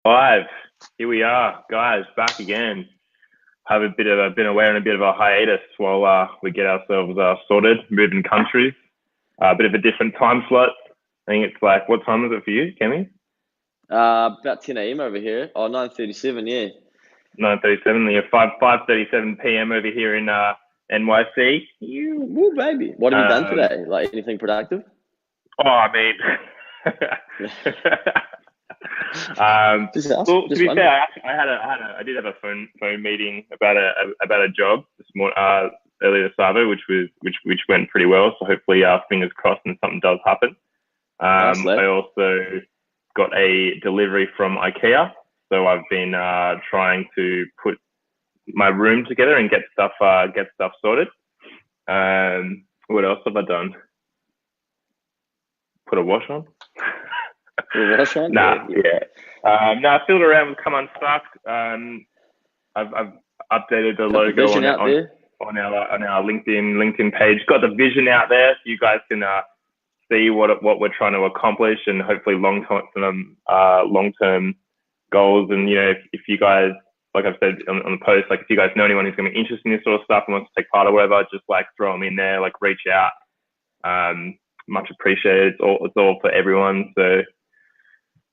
Live. Here we are, guys, back again. Have a bit of been away on a bit of a hiatus while we get ourselves sorted, moving countries. A bit of a different time slot. I think it's like, what time is it for you, Kemi? About 10 a.m. over here. Oh, 9:37, yeah. 9:37. Yeah, 5:37 p.m. over here in NYC. Woo, baby. What have you done today? Like anything productive? Oh, I mean, well, to be fair, I did have a phone meeting about a job this morning, earlier this afternoon, which went pretty well. So hopefully, fingers crossed, and something does happen. Nice, lad. I also got a delivery from IKEA, so I've been trying to put my room together and get stuff sorted. What else have I done? Put a wash on. Put a wash on? Nah, yeah. No, I filled around with Come Unstuck. I've updated the logo on our LinkedIn page. Got the vision out there, so you guys can see what we're trying to accomplish, and hopefully long term goals. And if you guys, like I've said on the post, like if you guys know anyone who's going to be interested in this sort of stuff and wants to take part or whatever, just like throw them in there, like reach out. Much appreciated. It's all for everyone. So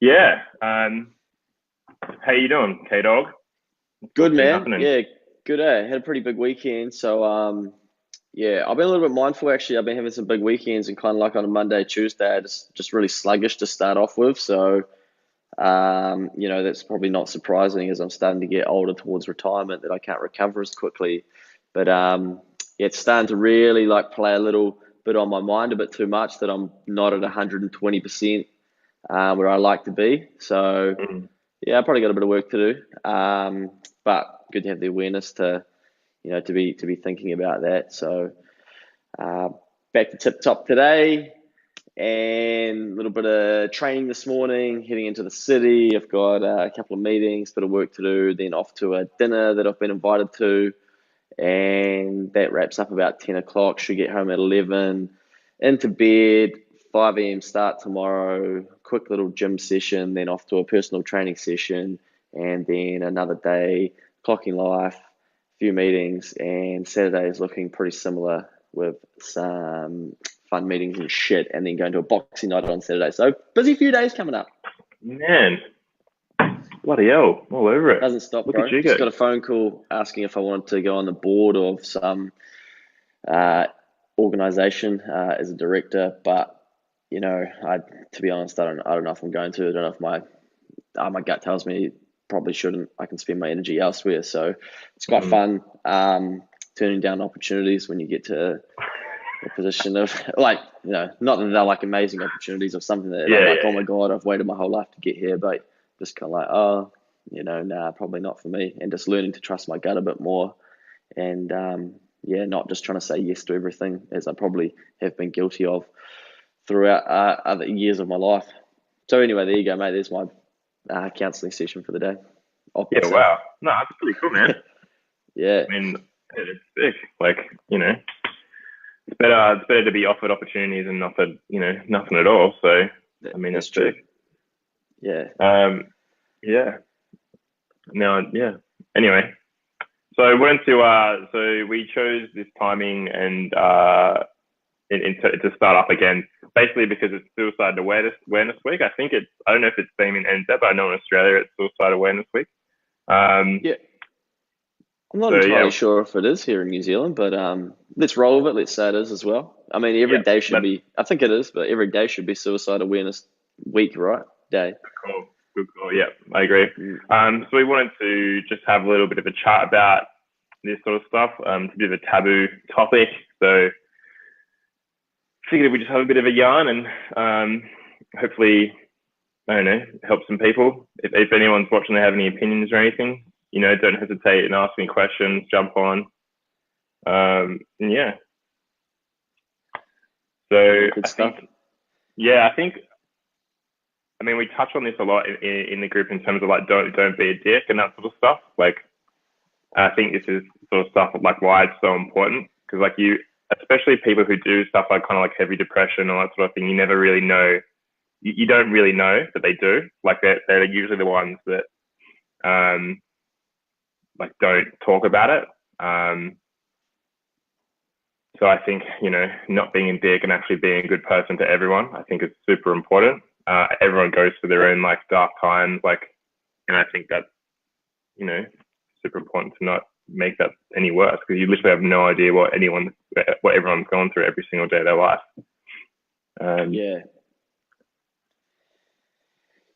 yeah. How you doing, K-Dog? Good, man. Yeah, good. Had a pretty big weekend. So yeah, I've been a little bit mindful actually. I've been having some big weekends, and kind of like on a Monday, Tuesday, just really sluggish to start off with. So that's probably not surprising as I'm starting to get older towards retirement that I can't recover as quickly. But yeah, it's starting to really like play a little bit on my mind a bit too much, that I'm not at 120% where I like to be. So yeah, I probably got a bit of work to do. But good to have the awareness to be thinking about that. So back to tip top today, and a little bit of training this morning, heading into the city. I've got a couple of meetings, bit of work to do, then off to a dinner that I've been invited to, and that wraps up about 10 o'clock. Should get home at 11, into bed, 5 a.m. start tomorrow, quick little gym session, then off to a personal training session, and then another day, clocking life, few meetings, and Saturday is looking pretty similar with some fun meetings and shit, and then going to a boxing night on Saturday. So busy few days coming up. Man, bloody hell, all over it. Doesn't stop, Look bro. at you Just go. got a phone call asking if I wanted to go on the board of some organization as a director, but to be honest, I don't know if I'm going to. I don't know if my gut tells me probably shouldn't. I can spend my energy elsewhere. So it's quite fun turning down opportunities when you get to a position of not that they're like amazing opportunities or something that I'm like, oh my God, I've waited my whole life to get here, but just kind of like, nah, probably not for me. And just learning to trust my gut a bit more, and not just trying to say yes to everything, as I probably have been guilty of throughout other years of my life. So anyway, there you go, mate. There's my counselling session for the day. Yeah, wow. No, that's pretty cool, man. Yeah. I mean, it's sick. Like, it's better to be offered opportunities than offered, nothing at all. So, I mean, that's true. Sick. Yeah. Yeah. No, yeah. Anyway, so I wanted to, so we chose this timing and to start up again, basically because it's Suicide Awareness Week. I don't know if it's same in NZ, but I know in Australia it's Suicide Awareness Week. Yeah. I'm not entirely sure if it is here in New Zealand, but let's roll with it. Let's say it is as well. I mean, every day should be, I think it is, but every day should be Suicide Awareness Week, right? Day. Good call. Yeah, I agree. So we wanted to just have a little bit of a chat about this sort of stuff. It's a bit of a taboo topic. So figured we just have a bit of a yarn and hopefully, I don't know, help some people. If anyone's watching, they have any opinions or anything, don't hesitate and ask me questions, jump on. And yeah. So I mean, we touch on this a lot in the group in terms of like, don't be a dick and that sort of stuff. Like, I think this is sort of stuff like why it's so important, because like especially people who do stuff like kind of like heavy depression or that sort of thing, you never really know you don't really know that they do. Like they're usually the ones that like don't talk about it. So I think, you know, not being a dick and actually being a good person to everyone, I think is super important. Everyone goes through their own like dark times, like, and I think that's, you know, super important to not make that any worse, because you literally have no idea what everyone's going through every single day of their life.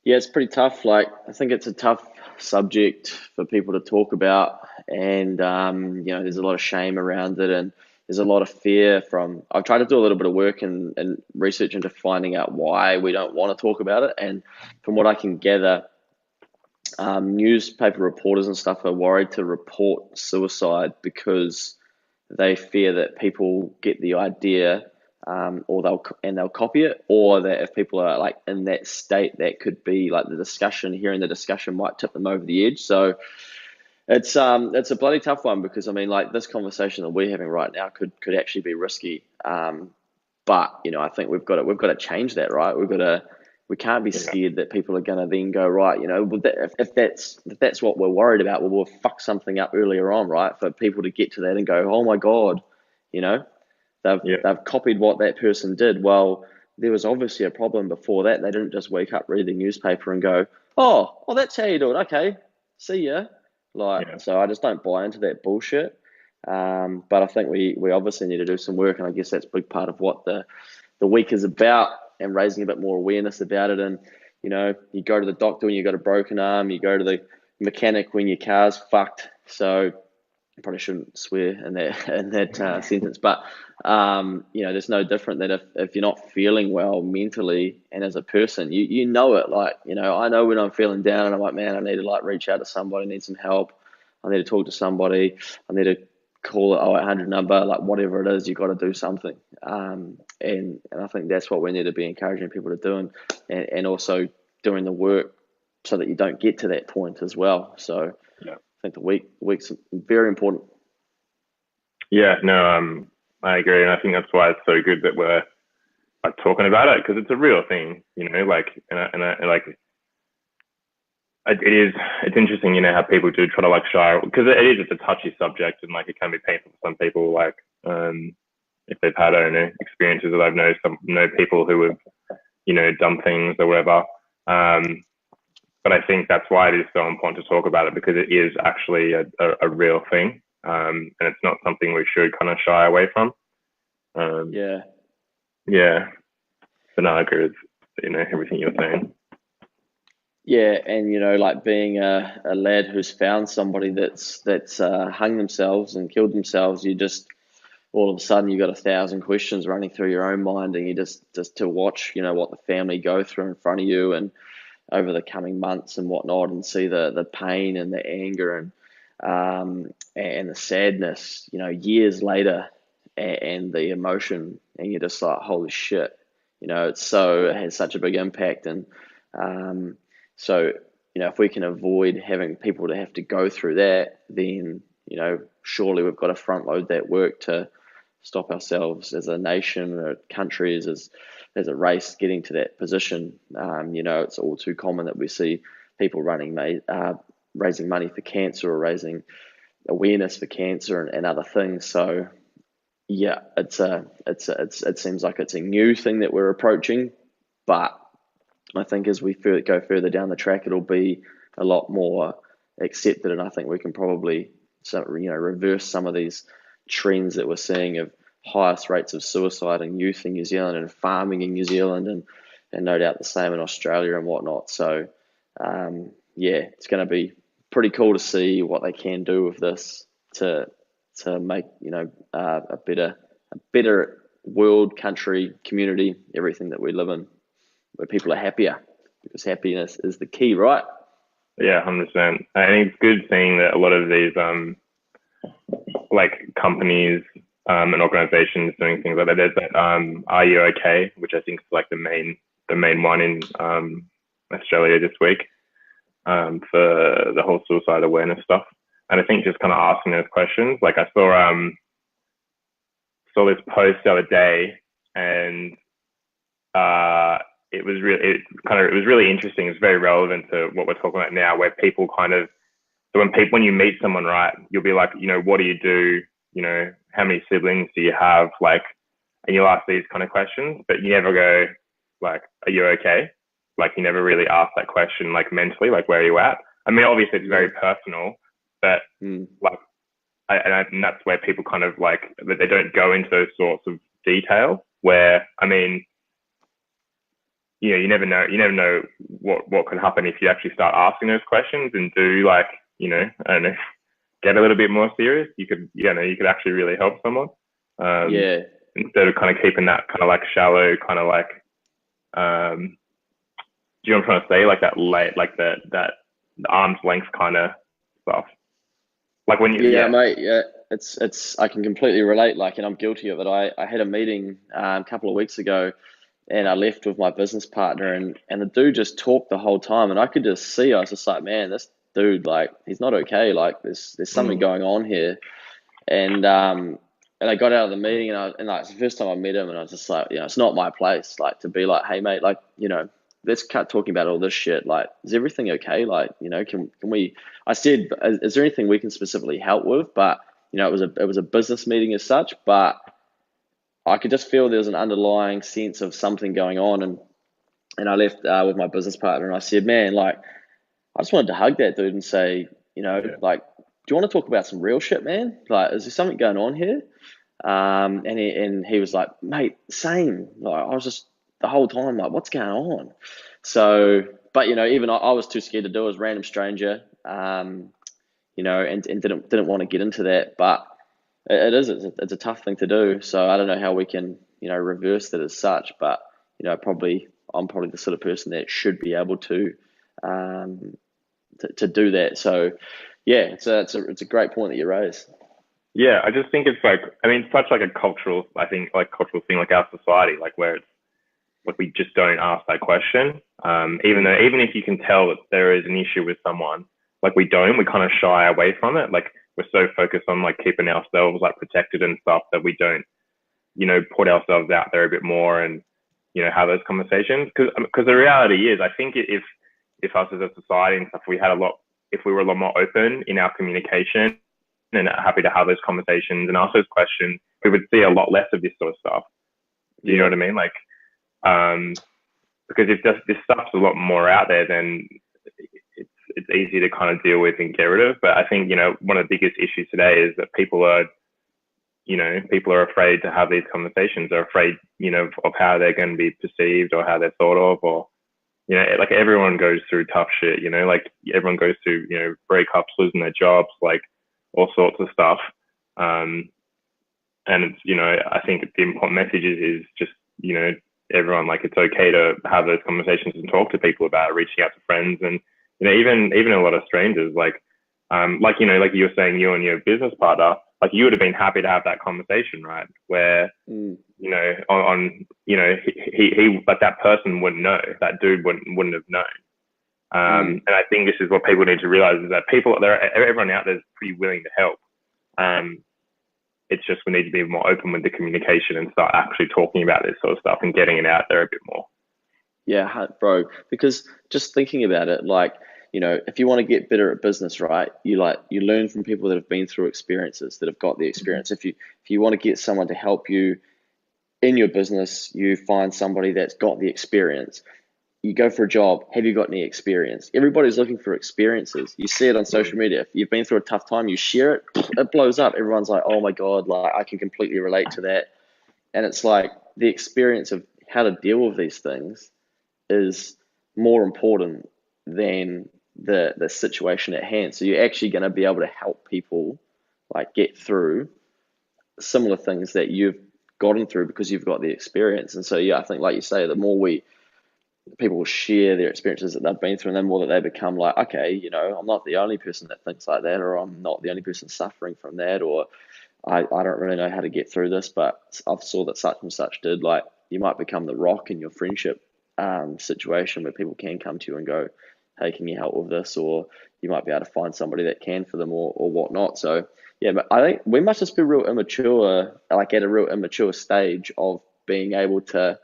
Yeah, it's pretty tough. Like, I think it's a tough subject for people to talk about, and you know, there's a lot of shame around it, and there's a lot of fear from. I've tried to do a little bit of work and research into finding out why we don't want to talk about it, and from what I can gather, newspaper reporters and stuff are worried to report suicide because they fear that people get the idea, or they'll copy it, or that if people are like in that state, that could be like hearing the discussion might tip them over the edge. So it's a bloody tough one, because I mean, like, this conversation that we're having right now could actually be risky. But you know, I think we've got to change that, right? We can't be scared that people are going to then go, right, you know, if that's what we're worried about, well, we'll fuck something up earlier on, right? For people to get to that and go, oh my God, you know, they've copied what that person did. Well, there was obviously a problem before that. They didn't just wake up, read the newspaper and go, oh, that's how you do it. Okay, see ya. So I just don't buy into that bullshit. But I think we obviously need to do some work, and I guess that's a big part of what the week is about, and raising a bit more awareness about it. And, you know, you go to the doctor when you've got a broken arm, you go to the mechanic when your car's fucked. So I probably shouldn't swear in that sentence, but you know, there's no different that if you're not feeling well mentally and as a person, you know it. Like, you know, I know when I'm feeling down and I'm like, man, I need to like reach out to somebody, I need some help, I need to talk to somebody, I need to call the 0800 number, like whatever it is, you got to do something. And I think that's what we need to be encouraging people to do, and also doing the work so that you don't get to that point as well. So I think the week's very important. Yeah, no, I agree, and I think that's why it's so good that we're like talking about it, because it's a real thing, you know. Like, and like, it's interesting, you know, how people do try to like shy, because it's a touchy subject, and like it can be painful for some people, like if they've had, I don't know, experiences that I've know people who have, you know, done things or whatever. But I think that's why it is so important to talk about it, because it is actually a real thing, and it's not something we should kind of shy away from. Yeah. But no, I agree with, you know, everything you're saying. Yeah, and you know, like being a lad who's found somebody that's hung themselves and killed themselves, you just all of a sudden you got 1,000 questions running through your own mind, and you just to watch, you know, what the family go through in front of you and over the coming months and whatnot, and see the pain and the anger and the sadness, you know, years later, and the emotion, and you're just like, holy shit, you know, it has such a big impact. And so, you know, if we can avoid having people to have to go through that, then, you know, surely we've got to front load that work to stop ourselves as a nation or countries, as a race, getting to that position. You know, it's all too common that we see people raising money for cancer, or raising awareness for cancer and other things. So yeah, it seems like it's a new thing that we're approaching, but I think as we go further down the track, it'll be a lot more accepted, and I think we can probably, you know, reverse some of these trends that we're seeing of highest rates of suicide in youth in New Zealand, and farming in New Zealand, and no doubt the same in Australia and whatnot. So yeah, it's going to be pretty cool to see what they can do with this to make, you know, a better world, country, community, everything that we live in, where people are happier, because happiness is the key, right? Yeah, 100%. I think it's good seeing that a lot of these like companies and organizations doing things like that. There's that Are You Okay, which I think is like the main one in Australia this week, for the whole suicide awareness stuff. And I think just kind of asking those questions. Like I saw this post the other day, and it was really interesting. It's very relevant to what we're talking about now, where people kind of, so when you meet someone, right, you'll be like, what do you do? How many siblings do you have? Like, and you'll ask these kind of questions, but you never go like, are you okay? Like, you never really ask that question, like mentally, like, where are you at? I mean, obviously it's very personal, but like, and that's where people kind of like, they don't go into those sorts of detail where, I mean, you never know what could happen if you actually start asking those questions and do like, I don't know, get a little bit more serious. You could actually really help someone. Instead of kind of keeping that kind of like shallow, kind of like, do you know what I'm trying to say? Like that like that arm's length kind of stuff. Like when you, mate, it's I can completely relate. Like, and I'm guilty of it. I had a meeting a couple of weeks ago, and I left with my business partner, and the dude just talked the whole time, and I could just see, I was just like, man, this dude, like, he's not okay. Like, there's something going on here, and I got out of the meeting, and like, it's the first time I met him, and I was just like, it's not my place, like, to be like, hey mate, like, let's cut talking about all this shit. Like, is everything okay? Like, can we? I said, is there anything we can specifically help with? But it was a business meeting as such, but I could just feel there was an underlying sense of something going on, and I left with my business partner, and I said, man, like, I just wanted to hug that dude and say, like, do you want to talk about some real shit, man? Like, is there something going on here? And he was like, mate, same. Like, I was just the whole time like, what's going on? So, but even I was too scared to do it as a random stranger, and didn't want to get into that. But it's a tough thing to do. So I don't know how we can reverse that as such. But I'm probably the sort of person that should be able to do that. So yeah, it's a great point that you raise. Yeah, I just think it's like, I mean, such like a cultural thing, like our society, like where it's like we just don't ask that question. Even if you can tell that there is an issue with someone, like we kind of shy away from it. Like we're so focused on like keeping ourselves like protected and stuff that we don't, put ourselves out there a bit more and, have those conversations. Because the reality is, I think if us as a society and stuff, if we were a lot more open in our communication and happy to have those conversations and ask those questions, we would see a lot less of this sort of stuff. Do you know what I mean? Like, because if this stuff's a lot more out there, then it's easy to kind of deal with and get rid of. But I think, one of the biggest issues today is that people are afraid to have these conversations. They're afraid, of how they're going to be perceived or how they're thought of, or, like everyone goes through tough shit, like everyone goes through, breakups, losing their jobs, like all sorts of stuff. And it's, I think the important message is just, everyone, like, it's okay to have those conversations and talk to people about it, reaching out to friends and, even a lot of strangers, like you were saying, you and your business partner, like you would have been happy to have that conversation, right? Where, he like that person wouldn't know, that dude wouldn't have known. And I think this is what people need to realize, is that everyone out there is pretty willing to help. It's just we need to be more open with the communication and start actually talking about this sort of stuff and getting it out there a bit more. Yeah, bro, because just thinking about it, like, if you want to get better at business, right, you learn from people that have been through experiences, that have got the experience. If you want to get someone to help you in your business, you find somebody that's got the experience. You go for a job, have you got any experience? Everybody's looking for experiences. You see it on social media. If you've been through a tough time, you share it, it blows up. Everyone's like, oh my God, like I can completely relate to that. And it's like the experience of how to deal with these things is more important than the situation at hand. So you're actually going to be able to help people like get through similar things that you've gotten through because you've got the experience. And so, yeah, I think, like you say, the more people will share their experiences that they've been through, and the more that they become like, okay, I'm not the only person that thinks like that, or I'm not the only person suffering from that, or I don't really know how to get through this, but I've saw that such and such did. Like, you might become the rock in your friendship situation where people can come to you and go, hey, can you help with this? Or you might be able to find somebody that can for them, or whatnot. So yeah, but I think we must just be real immature, like at a real immature stage of being able to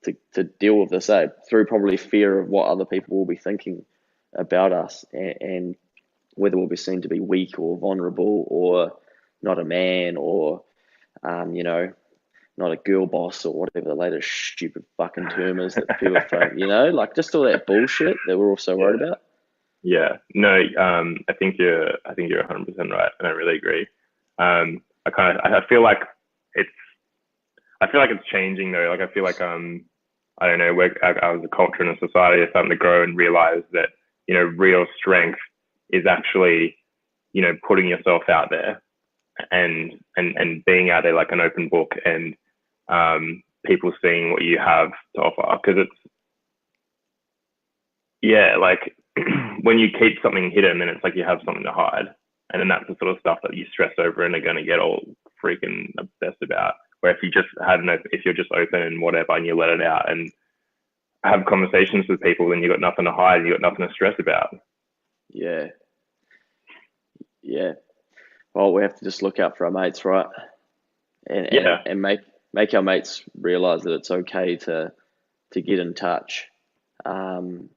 to deal with this, through probably fear of what other people will be thinking about us, and whether we'll be seen to be weak or vulnerable or not a man, or not a girl boss, or whatever the latest stupid fucking term is that people throw, like just all that bullshit that we're all so worried about. Yeah, no, I think you're 100% right, and I really agree. I feel like it's changing though. Like I feel like I don't know, as a culture and a society are starting to grow and realize that real strength is actually putting yourself out there and being out there like an open book, and people seeing what you have to offer, because like when you keep something hidden, then it's like you have something to hide, and then that's the sort of stuff that you stress over and are going to get all freaking obsessed about. Where if you're just open and whatever, and you let it out and have conversations with people, then you got nothing to hide, you got nothing to stress about. Yeah. Well, we have to just look out for our mates, right? And make our mates realize that it's okay to get in touch, and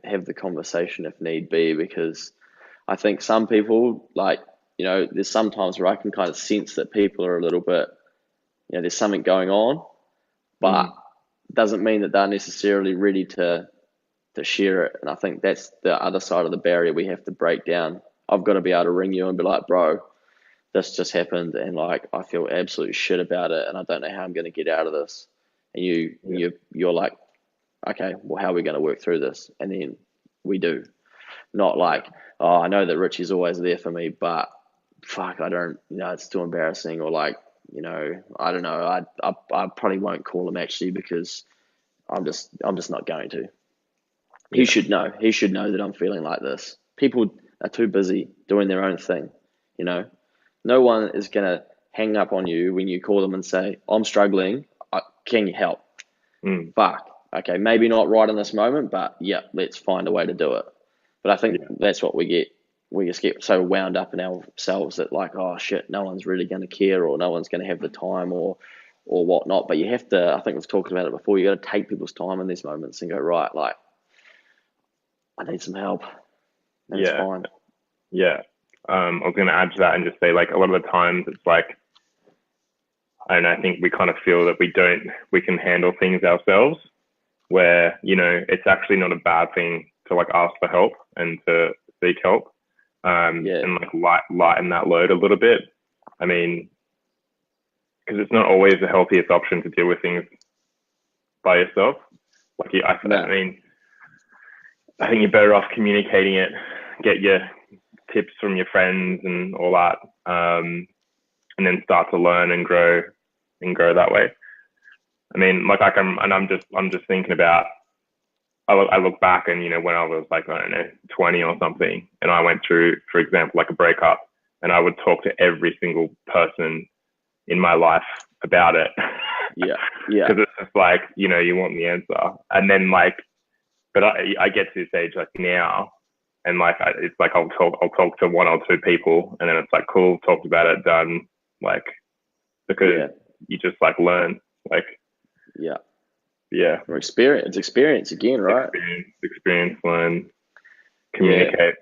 have the conversation if need be, because I think some people, like, there's sometimes where I can kind of sense that people are a little bit, there's something going on, but doesn't mean that they're necessarily ready to share it. And I think that's the other side of the barrier we have to break down. I've got to be able to ring you and be like, bro, this just happened, and like I feel absolute shit about it, and I don't know how I'm going to get out of this. And you're like, okay, well, how are we going to work through this? And then we do. Not like, oh, I know that Richie's always there for me, but fuck, I don't, it's too embarrassing, or like, I don't know, I probably won't call him actually, because I'm just not going to. He should know that I'm feeling like this. People are too busy doing their own thing, No one is going to hang up on you when you call them and say, I'm struggling, can you help? Fuck, okay, maybe not right in this moment, but yeah, let's find a way to do it. But I think that's what we get. We just get so wound up in ourselves that like, oh shit, no one's really going to care, or no one's going to have the time, or whatnot. But you have to, I think we've talked about it before, you got to take people's time in these moments and go, right, like, I need some help. That's fine. Yeah. I was going to add to that and just say, like, a lot of the times it's like, I think we kind of feel that we can handle things ourselves, where, it's actually not a bad thing to like ask for help and to seek help, and like lighten that load a little bit. I mean, because it's not always the healthiest option to deal with things by yourself. Like, I mean, I think you're better off communicating it, get your tips from your friends and all that, and then start to learn and grow that way. I mean, like I'm just thinking about, I look back and, when I was like, I don't know, 20 or something, and I went through, for example, like a breakup, and I would talk to every single person in my life about it. Yeah. Because it's just like, you want the answer. And then like, but I get to this age like now, and like, it's like, I'll talk to one or two people, and then it's like, cool, talked about it, done. Like, because you just like learn, like, or experience again, right? Experience, learn, communicate.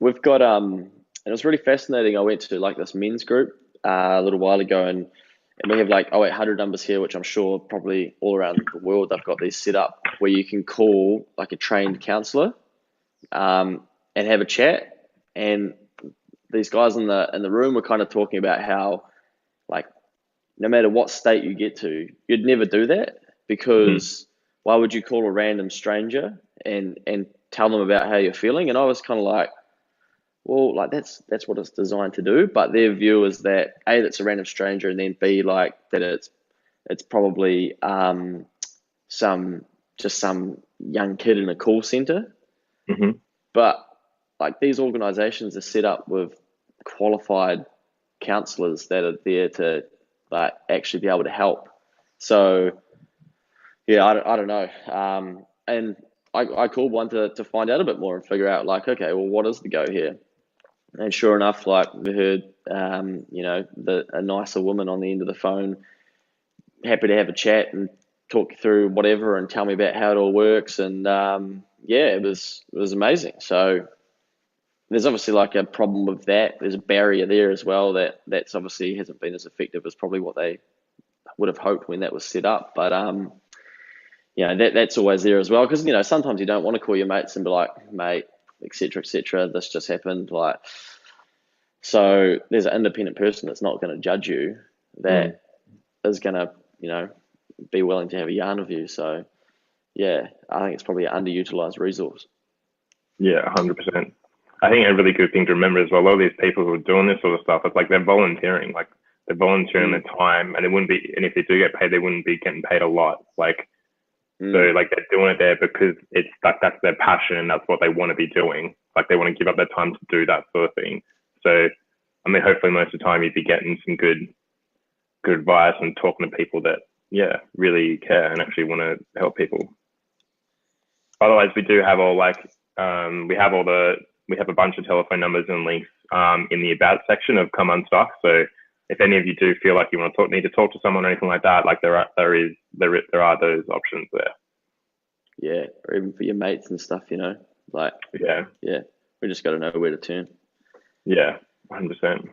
We've got and it was really fascinating. I went to like this men's group a little while ago, and we have like 0800 numbers here, which I'm sure probably all around the world they've got these set up where you can call like a trained counselor, and have a chat. And these guys in the room were kind of talking about how, like, no matter what state you get to, you'd never do that, because why would you call a random stranger and tell them about how you're feeling? And I was kind of like, well, like that's what it's designed to do. But their view is that A, that's a random stranger, and then B, like that it's probably some young kid in a call center. But like these organizations are set up with qualified counselors that are there to like actually be able to help. So yeah, I don't know. And I called one to find out a bit more and figure out like, okay, well, what is the go here? And sure enough, like we heard, a nicer woman on the end of the phone happy to have a chat and talk you through whatever and tell me about how it all works. And it was amazing. So there's obviously like a problem with that. There's a barrier there as well that's obviously hasn't been as effective as probably what they would have hoped when that was set up. But that's always there as well, because sometimes you don't want to call your mates and be like, mate, etc., this just happened. Like, so there's an independent person that's not going to judge you, that is going to be willing to have a yarn with you. So yeah, I think it's probably an underutilized resource. Yeah, 100%. I think a really good thing to remember as well, a lot of these people who are doing this sort of stuff, it's like they're volunteering. Like, they're volunteering their time, and and if they do get paid, they wouldn't be getting paid a lot. Like, so like they're doing it there because it's like that's their passion and that's what they want to be doing. Like, they want to give up their time to do that sort of thing. So, I mean, hopefully most of the time you'd be getting some good advice and talking to people that, really care and actually want to help people. Otherwise, we do have all we have a bunch of telephone numbers and links in the about section of Come Unstuck. So if any of you do feel like you need to talk to someone or anything like that, like there are those options there. Yeah, or even for your mates and stuff, like we just got to know where to turn. Yeah, 100%.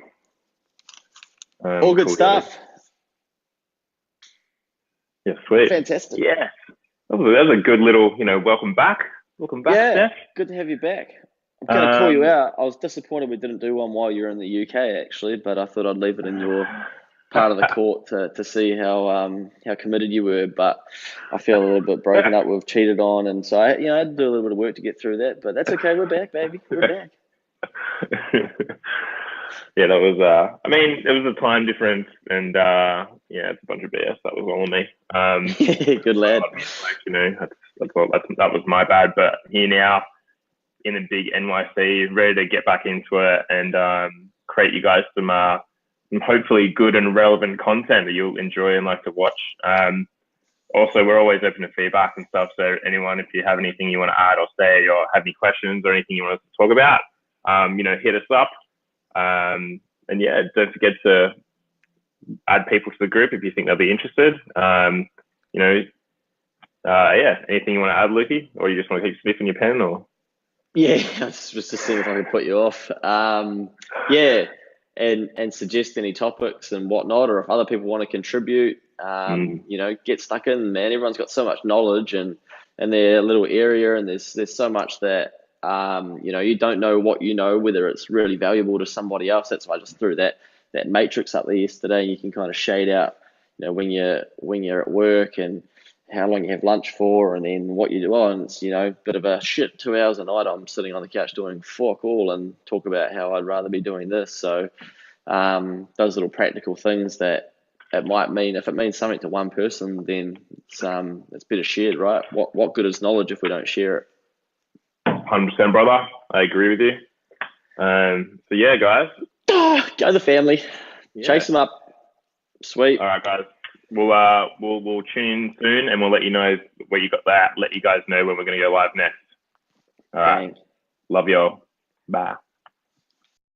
All good stuff. Yeah, sweet. Fantastic. Yeah, that was a good little, welcome back. Welcome back, Steph. Good to have you back. I'm going to call you out. I was disappointed we didn't do one while you were in the UK, actually, but I thought I'd leave it in your part of the court to see how committed you were. But I feel a little bit broken up. We've cheated on, and so I had to do a little bit of work to get through that. But that's okay. We're back, baby. We're back. Yeah, that was. It was a time difference, and it's a bunch of BS. That was all on me. Good lad. That was my bad. But here now, in the big NYC, ready to get back into it and create you guys some hopefully good and relevant content that you'll enjoy and like to watch. Also, we're always open to feedback and stuff. So anyone, if you have anything you want to add or say, or have any questions or anything you want us to talk about, hit us up. And don't forget to add people to the group if you think they'll be interested. Anything you want to add, Lukey, or you just want to keep sniffing your pen, or? Yeah, I was just seeing if I could put you off. And suggest any topics and whatnot, or if other people want to contribute, get stuck in, man. Everyone's got so much knowledge and their little area, and there's so much that you don't know what whether it's really valuable to somebody else. That's why I just threw that matrix up there yesterday. You can kind of shade out, when you're at work and how long you have lunch for, and then what you do. And it's, bit of a shit 2 hours a night. I'm sitting on the couch doing fuck all and talk about how I'd rather be doing this. So those little practical things that it might mean, if it means something to one person, then it's better shared, right? What good is knowledge if we don't share it? 100%, brother. I agree with you. So yeah, guys. Go the family. Yeah. Chase them up. Sweet. All right, guys. We'll tune in soon, and we'll let you know where you got that. Let you guys know when we're going to go live next. All right. Thanks. Love y'all. Bye.